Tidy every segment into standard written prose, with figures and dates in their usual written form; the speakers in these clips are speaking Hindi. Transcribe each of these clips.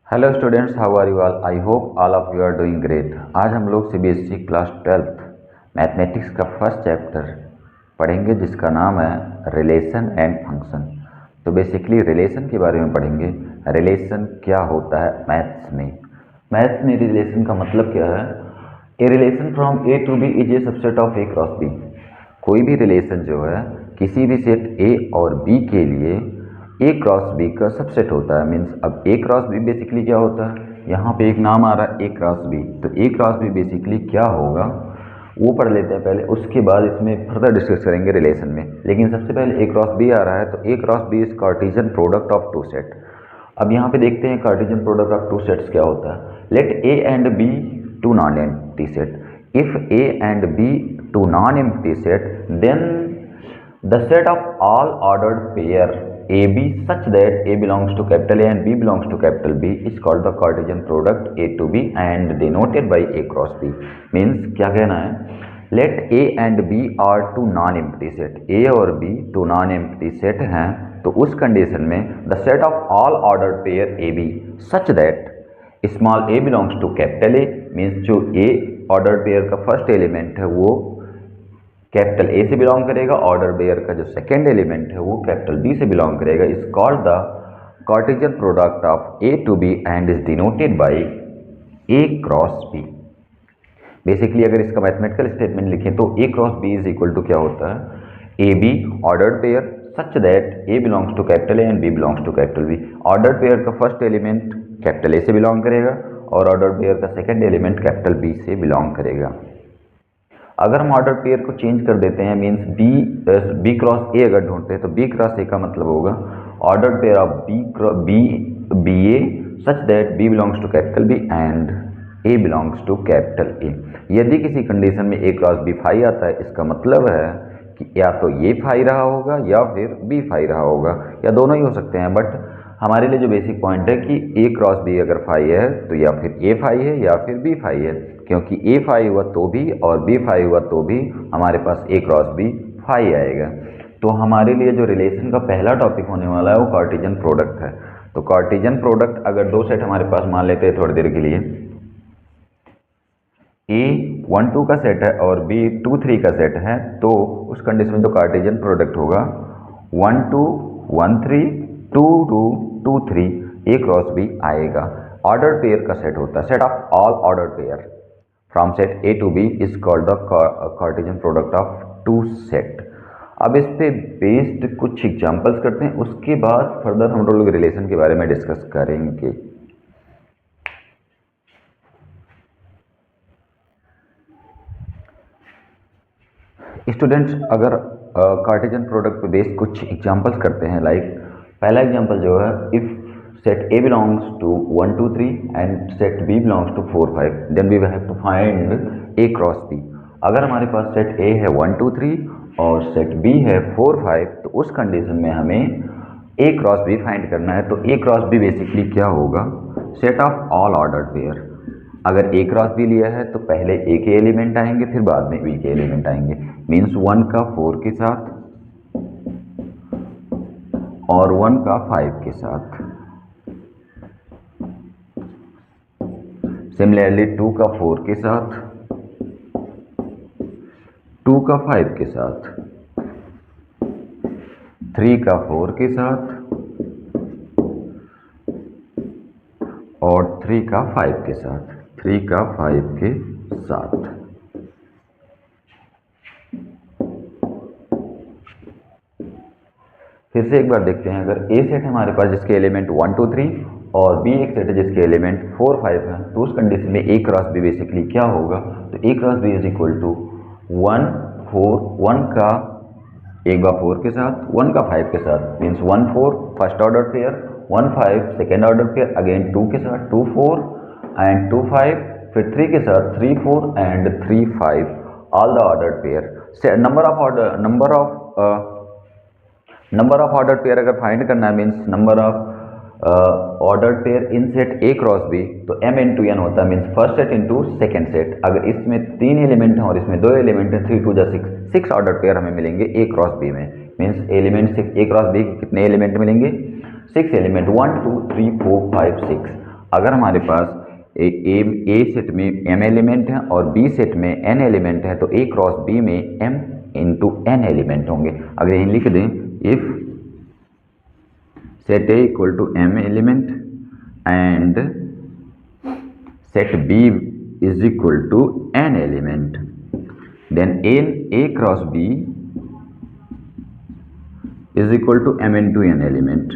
Hello students, how are you all? I hope all of you are doing great. आज हम लोग सीबीएसई क्लास 12th मैथमेटिक्स का फर्स्ट चैप्टर पढ़ेंगे जिसका नाम है रिलेशन एंड फंक्शन। तो बेसिकली रिलेशन के बारे में पढ़ेंगे। रिलेशन क्या होता है मैथ्स में? मैथ्स में रिलेशन का मतलब क्या है? A relation from A to B is a subset of A cross B. कोई भी रिलेशन जो है किसी भी सेट ए और बी के लिए ए क्रॉस बी का सबसेट होता है। मीन्स अब ए क्रॉस बी बेसिकली क्या होता है? यहाँ पे एक नाम आ रहा है ए क्रॉस बी, तो ए क्रॉस बी बेसिकली क्या होगा वो पढ़ लेते हैं पहले, उसके बाद इसमें फर्दर डिस्कस करेंगे रिलेशन में। लेकिन सबसे पहले ए क्रॉस बी आ रहा है, तो A cross B is Cartesian product of two set. अब यहाँ पे देखते हैं Cartesian product of two sets क्या होता है। Let A and B two non empty set. If A and B two non empty set, then the set of all ordered pair AB such that A belongs to capital A and B belongs to capital B is called the Cartesian product A to B and denoted by A cross B. Means क्या कहना है? Let A and B are two non-empty set. A और B two non-empty set हैं, तो उस कंडीशन में the set of all ordered pair AB such that small a belongs to capital A means जो A ऑर्डर पेयर का फर्स्ट एलिमेंट है वो कैपिटल ए से बिलोंग करेगा, ऑर्डर पेयर का जो सेकेंड एलिमेंट है वो कैपिटल बी से बिलोंग करेगा, is called the Cartesian product of A to B and is denoted by A cross B. Basically अगर इसका मैथमेटिकल स्टेटमेंट लिखें तो A cross B is equal to क्या होता है? A B ordered pair such that A belongs to capital A and B belongs to capital B. Ordered pair का फर्स्ट एलिमेंट कैपिटल ए से बिलोंग करेगा और ऑर्डर्ड पेयर का सेकेंड एलिमेंट कैपिटल बी से बिलोंग करेगा। अगर हम ऑर्डर पेयर को चेंज कर देते हैं, मीन्स बी क्रॉस ए अगर ढूंढते हैं तो बी क्रॉस ए का मतलब होगा order pair of B A such that B belongs to capital B and A belongs to capital A. यदि किसी कंडीशन में ए क्रॉस बी फाई आता है, इसका मतलब है कि या तो ये फाई रहा होगा या फिर बी फाई रहा होगा, या दोनों ही हो सकते हैं। बट हमारे लिए जो बेसिक पॉइंट है कि ए क्रॉस बी अगर फाई है तो या फिर ए फाई है या फिर बी फाई है, क्योंकि ए फाई हुआ तो भी और बी फाई हुआ तो भी हमारे पास ए क्रॉस बी फाई आएगा। तो हमारे लिए जो रिलेशन का पहला टॉपिक होने वाला है वो कार्टेशियन प्रोडक्ट है। तो कार्टेशियन प्रोडक्ट अगर दो सेट हमारे पास मान लेते हैं थोड़ी देर के लिए, ए 1 2 का सेट है और बी 2 3 का सेट है, तो उस कंडीशन में जो कार्टेशियन प्रोडक्ट होगा 1 2 1 3 2 2 2 3 ए क्रॉस बी आएगा। ऑर्डर पेयर का सेट होता है, set of all order pair from set A to B is called the Cartesian product of two set. अब इस पे बेस्ड कुछ एग्जांपल्स करते हैं, उसके बाद फर्दर हम लोग रिलेशन के बारे में डिस्कस करेंगे। स्टूडेंट्स अगर कार्टेशियन प्रोडक्ट पे बेस्ड कुछ एग्जांपल्स करते हैं, लाइक पहला एग्जांपल जो है, if set A belongs to 1 2 3 and set B belongs to 4 5, then we will have to find A cross B। अगर हमारे पास सेट A है 1 2 3 और सेट B है 4 5, तो उस कंडीशन में हमें A क्रॉस B फाइंड करना है। तो A क्रॉस B बेसिकली क्या होगा? Set of all ordered pair. अगर A क्रॉस B लिया है तो पहले A के एलिमेंट आएंगे फिर बाद में B के एलिमेंट आएंगे, मीन्स 1 का 4 के साथ और 1 का 5 के साथ। सिमिलरली 2 का 4 के साथ, 2 का 5 के साथ, 3 का 4 के साथ और 3 का 5 के साथ, 3 का 5 के साथ। फिर से एक बार देखते हैं, अगर ए सेट हमारे पास जिसके एलिमेंट 1 2 3 और बी एक सेट है जिसके एलिमेंट 4 5 है, तो उस कंडीशन में ए क्रॉस बी बेसिकली क्या होगा? तो A cross B is equal to 1 4 1 का एक बार 4 के साथ, 1 का 5 के साथ, means 1 4 first order pair, 1 5 second order pair, again 2 के साथ 2 4 एंड 2 5, फिर 3 के साथ 3 4 and 3 5 all the order pair. Number of order pair अगर फाइंड करना है, means number of order pair in set A cross B, तो m इंटू एन होता है, means first set into second set. अगर इसमें 3 एलिमेंट हैं और इसमें 2 एलिमेंट हैं, 3 2 जा 6 ऑर्डर पेयर हमें मिलेंगे ए क्रॉस बी में। मीन्स एलिमेंट 6 ए क्रॉस बी के कितने एलिमेंट मिलेंगे? 6 एलिमेंट, 1 2 3 4 5 6। अगर हमारे पास ए सेट में m एलिमेंट है और b सेट में n एलिमेंट है तो a क्रॉस b में m इंटू n एलिमेंट होंगे। अगर यही लिख दें if set a equal to m element and set b is equal to n element, then a cross b is equal to m into n element.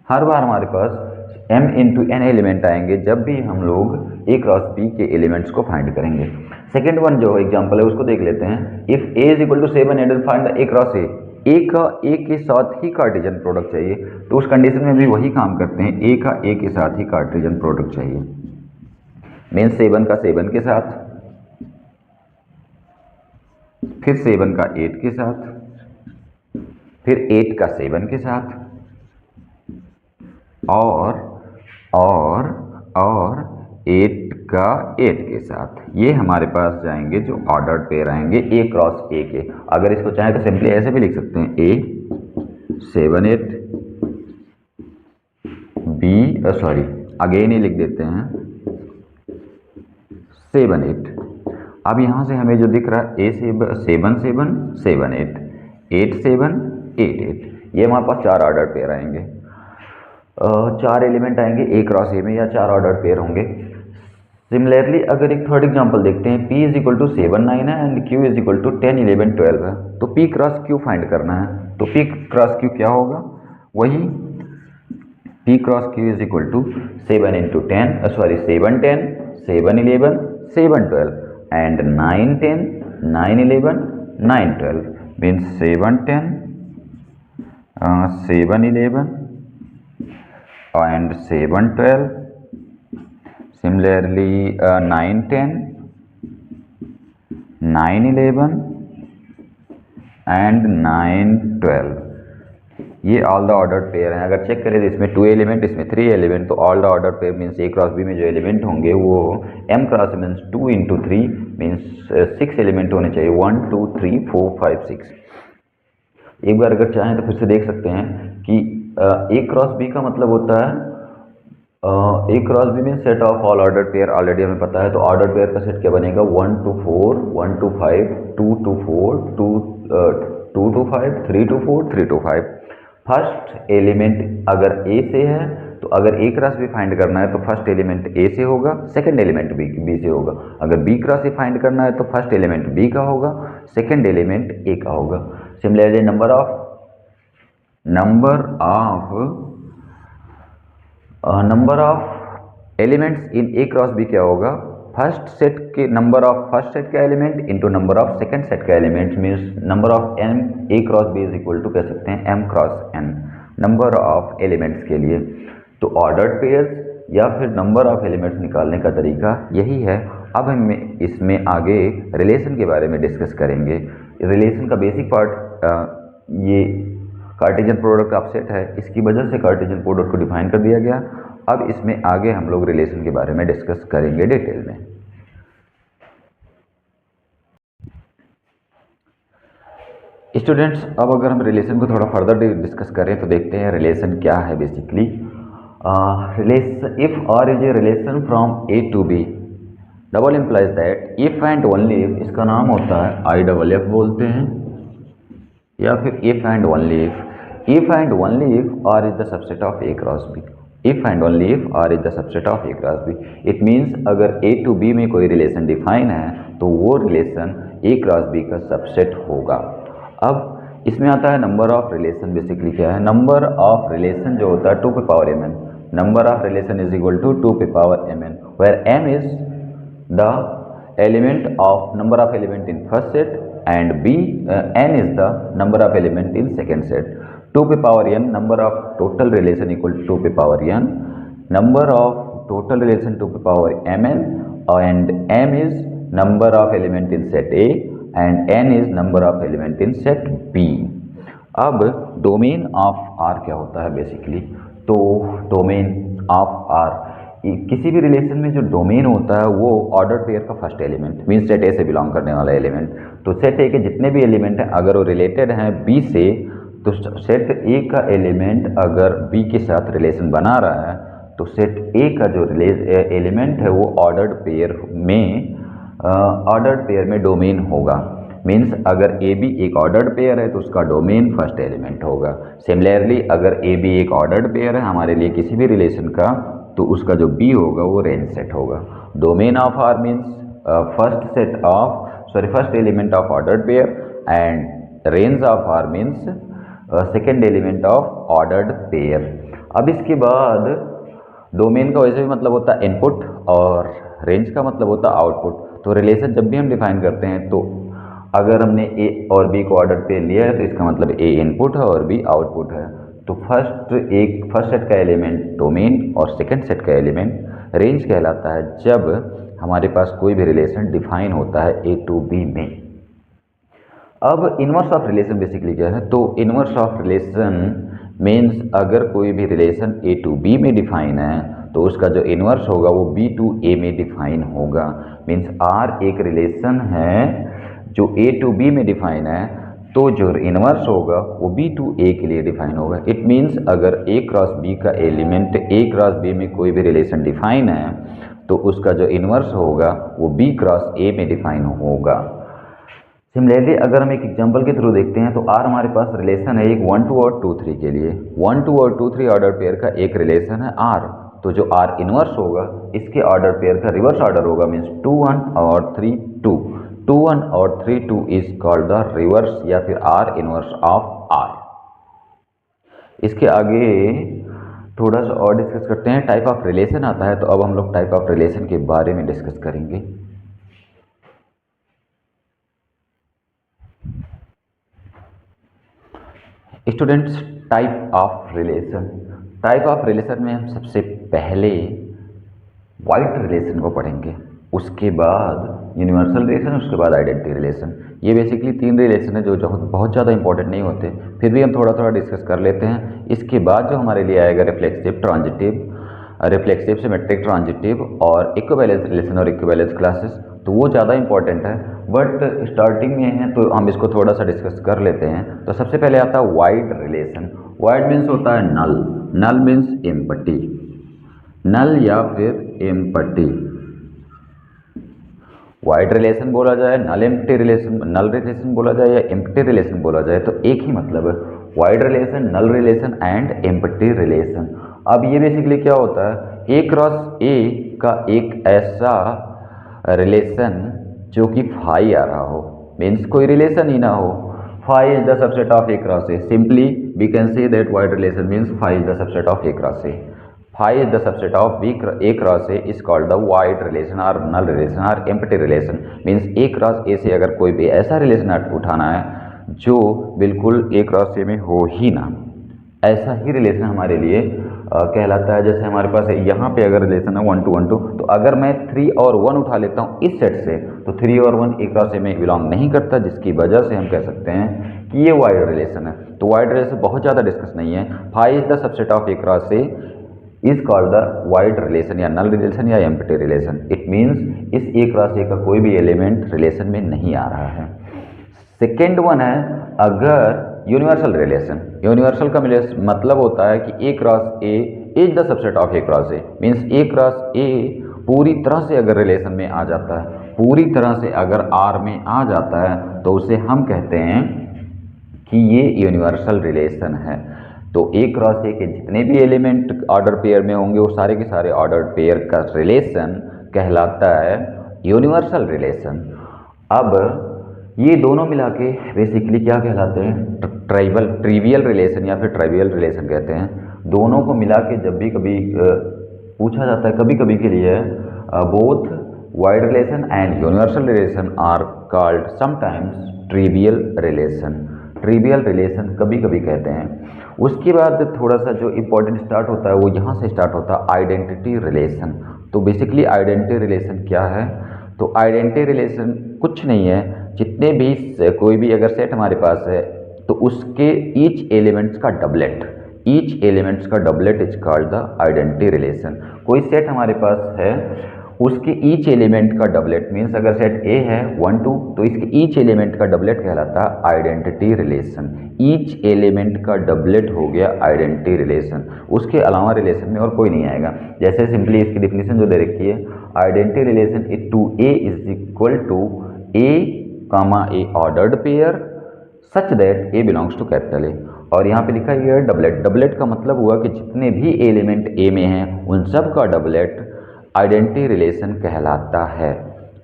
हर बार हमारे पास m इंटू n एलिमेंट आएंगे जब भी हम लोग a क्रॉस b के एलिमेंट्स को फाइंड करेंगे। सेकेंड वन जो एग्जांपल है उसको देख लेते हैं। If a is equal to 7 and find the a cross a का a के साथ ही कार्टेशियन प्रोडक्ट चाहिए, तो उस कंडीशन में भी वही काम करते हैं, a का a के साथ ही कार्टेशियन प्रोडक्ट चाहिए। मीन्स 7 का 7 के साथ, फिर 7 का 8 के साथ, फिर 8 का 7 के साथ और 8 का 8 के साथ। ये हमारे पास जाएंगे जो ऑर्डर्ड पेयर आएंगे a क्रॉस a के। अगर इसको चाहें तो सिंपली ऐसे भी लिख सकते हैं a 7 8 b अगेन ही लिख देते हैं 7 8। अब यहाँ से हमें जो दिख रहा है a 7 7 7 8 8 7 8 8, ये हमारे पास 4 ऑर्डर्ड पेयर आएंगे। 4 एलिमेंट आएंगे a क्रॉस a में या 4 ऑर्डर पेयर होंगे। सिमिलरली अगर एक थर्ड एग्जांपल देखते हैं, p इज इक्वल टू 7 9 है and q is equal to 10 11 12 है, तो p क्रॉस q फाइंड करना है। तो p क्रॉस q क्या होगा, वही p cross q is equal to 7 into 10 7 10 7 11 7 12 and 9 10 9 11 9 12 means 7 10 7 11 and 7 12, similarly 9 10 9 11 and 9 12, ये ऑल द ऑर्डर पेयर हैं। अगर चेक करें तो इसमें 2 एलिमेंट, इसमें 3 एलिमेंट, तो all the order pair means a cross b में जो एलिमेंट होंगे वो m cross means 2 into 3 means 6 element होने चाहिए, 1 2 3 4 5 6। एक बार अगर चाहें तो फिर से देख सकते हैं कि a क्रॉस b का मतलब होता है a क्रॉस b में set of all order pair, already हमें पता है। तो ऑर्डर पेयर का सेट क्या बनेगा, 1 to 4 1 to 5 2 to 4 2 to 5 3 to 4 3 to 5। First element अगर a से है तो अगर a क्रॉस b फाइंड करना है तो फर्स्ट एलिमेंट a से होगा, सेकंड एलिमेंट b से होगा। अगर b क्रॉस c फाइंड करना है तो फर्स्ट एलिमेंट b का होगा, सेकंड एलिमेंट a का होगा। Similarly number of elements in a cross b क्या होगा, फर्स्ट सेट के नंबर ऑफ फर्स्ट सेट का element into number of second set का element means number of m a cross b is equal to कह सकते हैं m cross n, number of elements के लिए। तो ऑर्डर्ड पेयर्स या फिर नंबर ऑफ एलिमेंट्स निकालने का तरीका यही है। अब हम इसमें आगे रिलेशन के बारे में डिस्कस करेंगे। रिलेशन का बेसिक पार्ट ये कार्टेशियन प्रोडक्ट ऑफ सेट है, इसकी वजह से कार्टेशियन प्रोडक्ट को डिफाइन कर दिया गया। अब इसमें आगे हम लोग रिलेशन के बारे में डिस्कस करेंगे डिटेल में। स्टूडेंट्स, अब अगर हम रिलेशन को थोड़ा फर्दर डिस्कस करें तो देखते हैं रिलेशन क्या है basically. Relation if R is a relation from A to B double implies that if and only if, इसका नाम होता है IFF बोलते हैं या फिर if and only if. If and only if R is the subset of A cross B, if and only if R is the subset of A cross B. It means अगर ए टू बी में कोई रिलेशन डिफाइन है तो वो रिलेशन ए क्रॉस बी का सबसेट होगा। अब इसमें आता है नंबर ऑफ रिलेशन। बेसिकली क्या है, नंबर ऑफ रिलेशन जो होता है 2 पे power mn, number of relation is equal to 2 पे power mn, where m is the element of number of element in first set and n is the number of element in second set। 2 पे power n number of total relation equal to 2 पे power n, number of total relation 2 पे power mn and m is number of element in set A and n is number of element in set B। अब डोमेन ऑफ R क्या होता है बेसिकली, तो डोमेन ऑफ R किसी भी रिलेशन में जो डोमेन होता है वो ऑर्डर पेयर का फर्स्ट एलिमेंट मीन्स सेट ए से बिलोंग करने वाला एलिमेंट। तो सेट ए के जितने भी एलिमेंट हैं अगर वो रिलेटेड हैं बी से, तो सेट ए का एलिमेंट अगर बी के साथ रिलेशन बना रहा है तो सेट ए का जो एलिमेंट है वो ऑर्डर्ड पेयर में डोमेन होगा। मीन्स अगर ए बी एक ऑर्डर्ड पेयर है तो उसका डोमेन फर्स्ट एलिमेंट होगा। सिमिलरली अगर ए बी एक ऑर्डर्ड पेयर है हमारे लिए किसी भी रिलेशन का, तो उसका जो बी होगा वो रेंज सेट होगा। Domain of R means first element of ordered pair, and range of R means second element of ordered pair. अब इसके बाद डोमेन का वैसे भी मतलब होता है इनपुट और रेंज का मतलब होता है आउटपुट। तो रिलेशन जब भी हम डिफाइन करते हैं तो अगर हमने ए और बी को ऑर्डर पे लिया है तो इसका मतलब ए इनपुट है और बी आउटपुट है। तो फर्स्ट सेट का एलिमेंट डोमेन और सेकंड सेट का एलिमेंट रेंज कहलाता है जब हमारे पास कोई भी रिलेशन डिफाइन होता है ए टू बी में। अब इनवर्स ऑफ रिलेशन बेसिकली क्या है, तो इनवर्स ऑफ रिलेशन मीन्स अगर कोई भी रिलेशन ए टू बी में डिफाइन है तो उसका जो इनवर्स होगा वो बी टू ए में डिफाइन होगा। मीन्स आर एक रिलेशन है जो ए टू बी में डिफाइन है, तो जो इनवर्स होगा वो बी टू ए के लिए डिफाइन होगा। इट मीन्स अगर ए क्रॉस बी का एलिमेंट ए क्रॉस बी में कोई भी रिलेशन डिफाइन है तो उसका जो इनवर्स होगा वो बी क्रॉस ए में डिफाइन होगा। सिमिलरली अगर हम एक एग्जांपल के थ्रू देखते हैं तो आर हमारे पास रिलेशन है एक 1 2 और 2 3 के लिए। 1 2 और 2 3 ऑर्डर पेयर का एक रिलेशन है आर, तो जो आर इनवर्स होगा इसके ऑर्डर पेयर का रिवर्स ऑर्डर होगा। मीन्स 2 1 और 3 2, 2 1 और 3 2 इज कॉल्ड द रिवर्स या फिर आर इनवर्स ऑफ आर। इसके आगे थोड़ा सा और डिस्कस करते हैं। टाइप ऑफ रिलेशन आता है, तो अब हम लोग टाइप ऑफ रिलेशन के बारे में डिस्कस करेंगे। स्टूडेंट्स, टाइप ऑफ रिलेशन में हम सबसे पहले वाइड रिलेशन को पढ़ेंगे, उसके बाद यूनिवर्सल रिलेशन, उसके बाद आइडेंटिटी रिलेशन। ये बेसिकली 3 रिलेशन है जो बहुत ज़्यादा इंपॉर्टेंट नहीं होते, फिर भी हम थोड़ा थोड़ा डिस्कस कर लेते हैं। इसके बाद जो हमारे लिए आएगा रिफ्लेक्सिव सिमेट्रिक ट्रांजिटिव और इक्विवेलेंस रिलेशन और इक्विवेलेंस क्लासेस, तो वो ज़्यादा इंपॉर्टेंट है। बट स्टार्टिंग में है तो हम इसको थोड़ा सा डिस्कस कर लेते हैं। तो सबसे पहले आता है वाइड रिलेशन। वाइड मीन्स होता है नल मीन्स एम्प्टी, नल या फिर एम्प्टी। वाइड रिलेशन बोला जाए, नल रिलेशन बोला जाए या एम्प्टी रिलेशन बोला जाए तो एक ही मतलब है, void relation, null relation and empty relation. अब ये बेसिकली क्या होता है, ए क्रॉस ए का एक ऐसा रिलेशन जो कि फाई आ रहा हो, मीन्स कोई रिलेशन ही ना हो। Phi is the subset of A cross A. Simply we can say that void relation means phi is the subset of A cross A. Phi is the subset of A cross A is called the void relation और नल रिलेशन और empty relation. Means A cross A से अगर कोई भी ऐसा रिलेशन उठाना है जो बिल्कुल ए क्रॉस ए में हो ही ना, ऐसा ही रिलेशन हमारे लिए कहलाता है। जैसे हमारे पास यहाँ पे अगर रिलेशन है 1 2 1 2, तो अगर मैं 3 और 1 उठा लेता हूँ इस सेट से, तो 3 और 1 ए क्रॉस ए में बिलोंग नहीं करता, जिसकी वजह से हम कह सकते हैं कि ये वाइड रिलेशन है। तो वाइड रिलेशन बहुत ज़्यादा डिस्कस नहीं है। Phi is the subset of A cross A is called the void relation या नल रिलेशन या एम्प्टी रिलेशन। इट मीन्स इस ए क्रॉस ए का कोई भी एलिमेंट रिलेशन में नहीं आ रहा है। सेकेंड वन है अगर यूनिवर्सल रिलेशन। यूनिवर्सल का मतलब होता है कि A cross A is the subset of A cross A. Means A cross A पूरी तरह से अगर रिलेशन में आ जाता है, पूरी तरह से अगर आर में आ जाता है, तो उसे हम कहते हैं कि ये यूनिवर्सल रिलेशन है। तो ए क्रॉस ए के जितने भी एलिमेंट ऑर्डर पेयर में होंगे वो सारे के सारे ऑर्डर पेयर का रिलेशन कहलाता है यूनिवर्सल रिलेशन। अब ये दोनों मिला के बेसिकली क्या कहलाते हैं, ट्रिवियल रिलेशन या फिर ट्राइवियल रिलेशन कहते हैं। दोनों को मिला के जब भी कभी पूछा जाता है, कभी कभी के लिए both void relation and universal relation are called sometimes trivial relation. Trivial relation कभी कभी कहते हैं। उसके बाद थोड़ा सा जो इम्पोर्टेंट स्टार्ट होता है वो यहाँ से स्टार्ट होता है आइडेंटिटी रिलेशन। तो बेसिकली आइडेंटिटी रिलेशन क्या है, तो आइडेंटिटी रिलेशन कुछ नहीं है, जितने भी कोई भी अगर सेट हमारे पास है तो उसके ईच एलिमेंट्स का doublet is called the identity relation. कोई सेट हमारे पास है उसके ईच एलिमेंट का डबलेट, मीन्स अगर सेट ए है 1 2 तो इसके ईच एलिमेंट का डबलेट कहलाता है आइडेंटिटी रिलेशन। ईच एलिमेंट का डबलेट हो गया आइडेंटिटी रिलेशन, उसके अलावा रिलेशन में और कोई नहीं आएगा। जैसे सिंपली इसकी डिफिनीशन जो दे रखी है, identity relation is to A is equal to A comma A ordered pair such that A belongs to capital A. और यहाँ पे लिखा गया है डबलेट। डबलेट का मतलब हुआ कि जितने भी एलिमेंट ए में हैं उन सब का डबलेट आइडेंटिटी रिलेशन कहलाता है।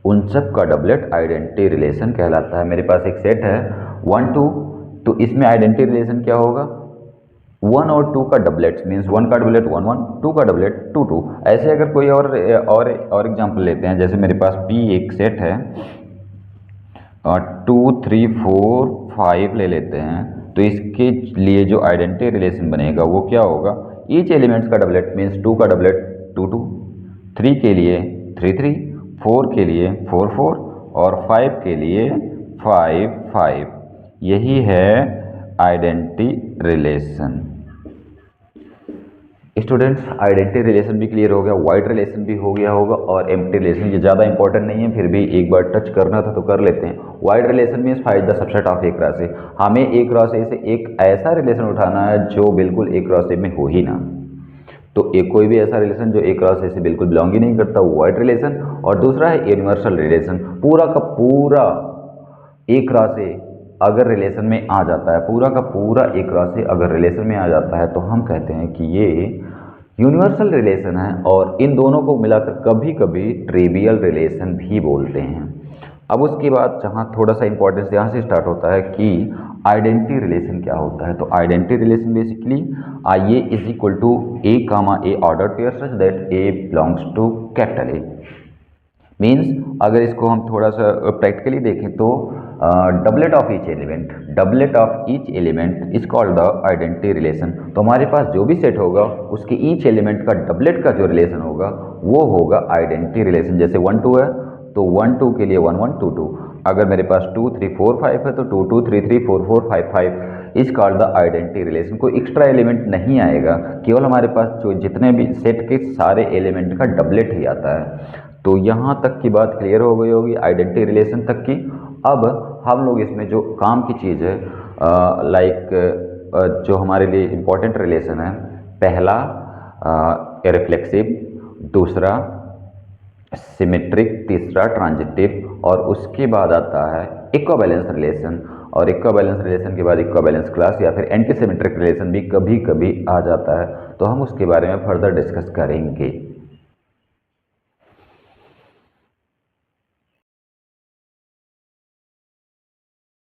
उन सब का डबलेट आइडेंटिटी रिलेशन कहलाता है। मेरे पास एक सेट है 1 2, तो इसमें आइडेंटिटी रिलेशन क्या होगा, 1 और 2 का डबलेट, मीन्स 1 का डबलेट 1 1, 2 का डबलेट 2 2। ऐसे अगर कोई और एग्जाम्पल लेते हैं, जैसे मेरे पास P एक सेट है और 2 3 4 5 ले लेते हैं, तो इसके लिए जो आइडेंटिटी रिलेशन बनेगा वो क्या होगा, ईच एलिमेंट्स का डबलेट मीन्स 2 का डबलेट 2 2, 3 के लिए 3 3, 4 के लिए 4 4 और 5 के लिए 5 5। यही है identity relation. Students, identity relation भी क्लियर हो गया, वाइड रिलेशन भी हो गया होगा, और एम्प्टी रिलेशन ये ज़्यादा इंपॉर्टेंट नहीं है, फिर भी एक बार टच करना था तो कर लेते हैं। Wide relation means find the subset of A cross ए। हमें ए क्रॉस ए से एक ऐसा रिलेशन उठाना है जो बिल्कुल ए क्रॉस ए में हो ही ना। तो एक कोई भी ऐसा रिलेशन जो ए क्रॉस ए से बिल्कुल बिलोंग ही नहीं करता, वो वाइड रिलेशन। और दूसरा है यूनिवर्सल रिलेशन, पूरा का पूरा ए क्रॉस ए अगर रिलेशन में आ जाता है, पूरा का पूरा ए क्रॉस ए अगर रिलेशन में आ जाता है तो हम कहते हैं कि ये यूनिवर्सल रिलेशन है। और इन दोनों को मिलाकर कभी कभी ट्रिवियल रिलेशन भी बोलते हैं। अब उसके बाद जहाँ थोड़ा सा इंपॉर्टेंस यहाँ से स्टार्ट होता है कि आइडेंटिटी रिलेशन क्या होता है। तो identity relation basically I A is equal to A comma A order pair such that A belongs to capital A. Means अगर इसको हम थोड़ा सा प्रैक्टिकली देखें तो doublet of each element, doublet of each element is called the identity relation. तो हमारे पास जो भी सेट होगा उसके ईच एलिमेंट का डबलेट का जो रिलेशन होगा वो होगा आइडेंटिटी रिलेशन। जैसे 1 2 है तो 1 2 के लिए 1 1 2 2। अगर मेरे पास 2 3 4 5 है तो 2 2 3 3 4 4 5 5 is called the identity relation. कोई एक्स्ट्रा एलिमेंट नहीं आएगा, केवल हमारे पास जो जितने भी सेट के सारे एलिमेंट का डबलेट ही आता है। तो यहाँ तक की बात क्लियर हो गई होगी आइडेंटिटी रिलेशन तक की। अब हम लोग इसमें जो काम की चीज़ है, जो हमारे लिए इम्पोर्टेंट रिलेशन है, पहला रिफ्लेक्सिव, दूसरा सिमेट्रिक, तीसरा ट्रांजिटिव, और उसके बाद आता है इक्विवेलेंस रिलेशन। और इक्विवेलेंस रिलेशन के बाद इक्विवेलेंस क्लास या फिर एंटी सिमेट्रिक रिलेशन भी कभी कभी आ जाता है, तो हम उसके बारे में फर्दर डिस्कस करेंगे।